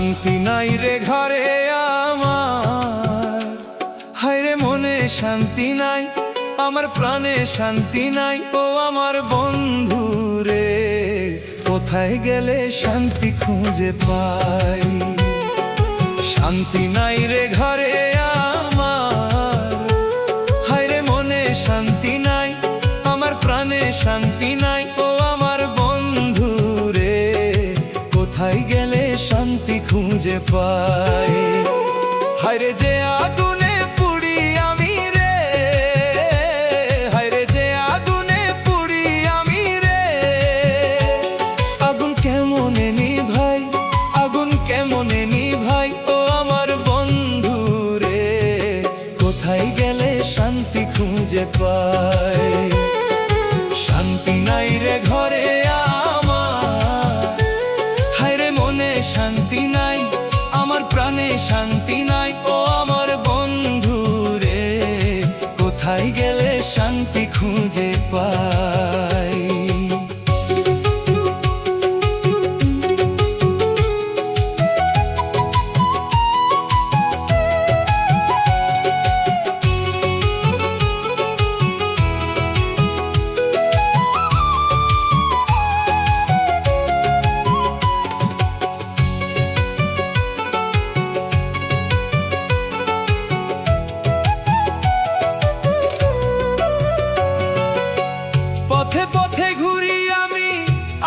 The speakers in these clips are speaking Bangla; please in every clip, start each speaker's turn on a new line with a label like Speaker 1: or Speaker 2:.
Speaker 1: শান্তি নাই রে ঘরে আমার, হায় রে মনে শান্তি নাই, আমার প্রাণে শান্তি নাই। ও আমার বন্ধু রে, কোথায় গেলে শান্তি খুঁজে পাই? শান্তি নাই রে ঘরে আমার, হায় রে মনে শান্তি নাই, আমার প্রাণে শান্তি নাই। ও আমার বন্ধু রে, কোথায় গেলে শান্তি খুঁজে পাই? হায় রে যে আগুনে পুড়ি আমি রে, হায় রে যে আগুনে পুড়ি আমি রে, আগুন কেমনে নিভাই, আগুন কেমনে নিভাই? ও আমার বন্ধু রে, কোথায় গেলে শান্তি খুঁজে পাই? শান্তি নাই রে ঘরে আমার, হায় রে মনে শান্তি নাই, আমার প্রাণে শান্তি নাই। ও আমার বন্ধু রে, কোথায় গেলে শান্তি খুঁজে পাই? পথে পথে ঘুরি আমি,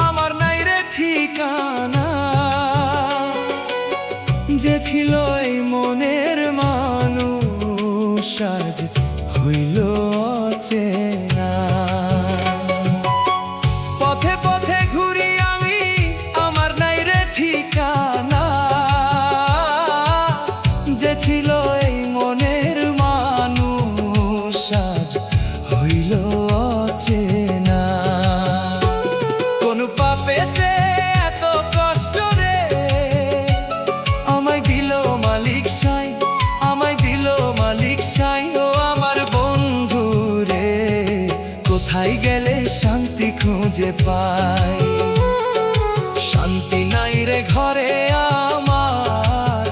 Speaker 1: আমার নাই রে ঠিকানা, যে ছিল এই মনের মানুষ আজ হইল অচেনা। পথে পথে ঘুরি আমি, আমার নাই রে ঠিকানা, যে ছিল এই মনের মানুষ আজ হইল অচেনা। কোন পাপেতে এত কষ্ট রে, আমায় দিল মালিক সাই, আমায় দিল মালিক সাই। ও আমার বন্ধু রে, কোথায় গেলে শান্তি খুঁজে পাই? শান্তি নাই রে ঘরে আমার,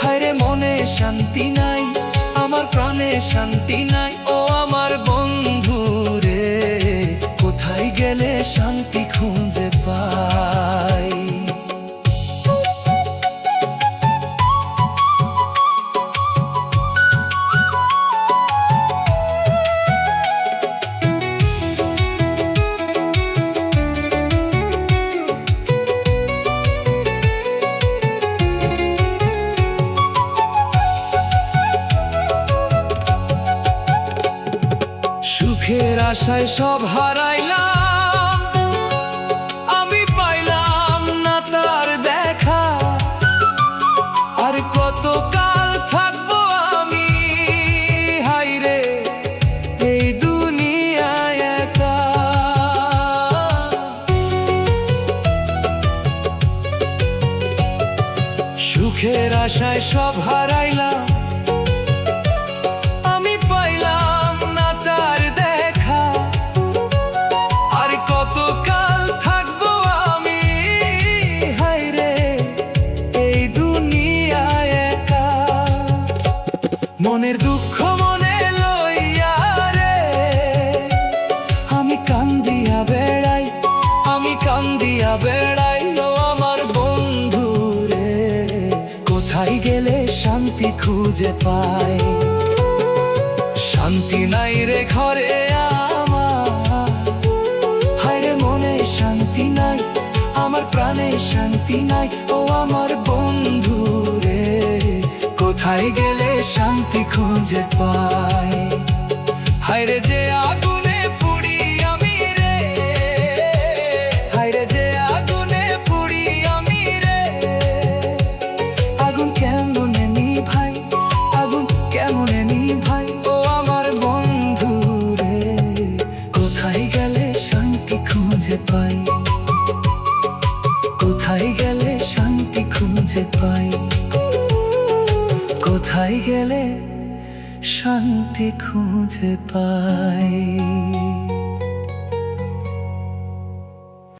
Speaker 1: হায় রে মনে শান্তি নাই, আমার প্রাণে শান্তি নাই। ও আমার বন্ধু রে, কোথায় গেলে শান্তি খুঁজে পাই? সুখের আশায় সব হারাইলাম, আমি পাইলাম না তার দেখা। আর কতকাল থাকবো আমি, হায় রে এই দুনিয়ায় একা। সুখের আশায় সব হারাইলাম, আমি পাইলাম না তার দেখা। আর কতকাল থাকবো আমি, হায় রে এই দুনিয়ায় একা। মনের দুঃখ মনে লইয়া রে, আমি কান্দিয়া বেড়াই, আমি কান্দিয়া বেড়াই। ও আমার বন্ধু রে, কোথায় গেলে শান্তি খুঁজে পাই? শান্তি নাই রে ঘরে আমার, হায় রে মনে শান্তি নাই, আমার প্রাণে শান্তি নাই। ও আমার বন্ধু রে, কোথায় গেলে শান্তি খুঁজে পাই? হায় রে যে আগুনে পুড়ি আমি রে, হায় রে যে আগুনে পুড়ি আমি রে, আগুন কেমনে নিভাই, আগুন কেমনে নিভাই? ও আমার বন্ধু রে, কোথায় গেলে শান্তি খুঁজে পাই? কোথায় গেলে শান্তি খুঁজে পাই? কোথায় গেলে শান্তি খুঁজে পাই?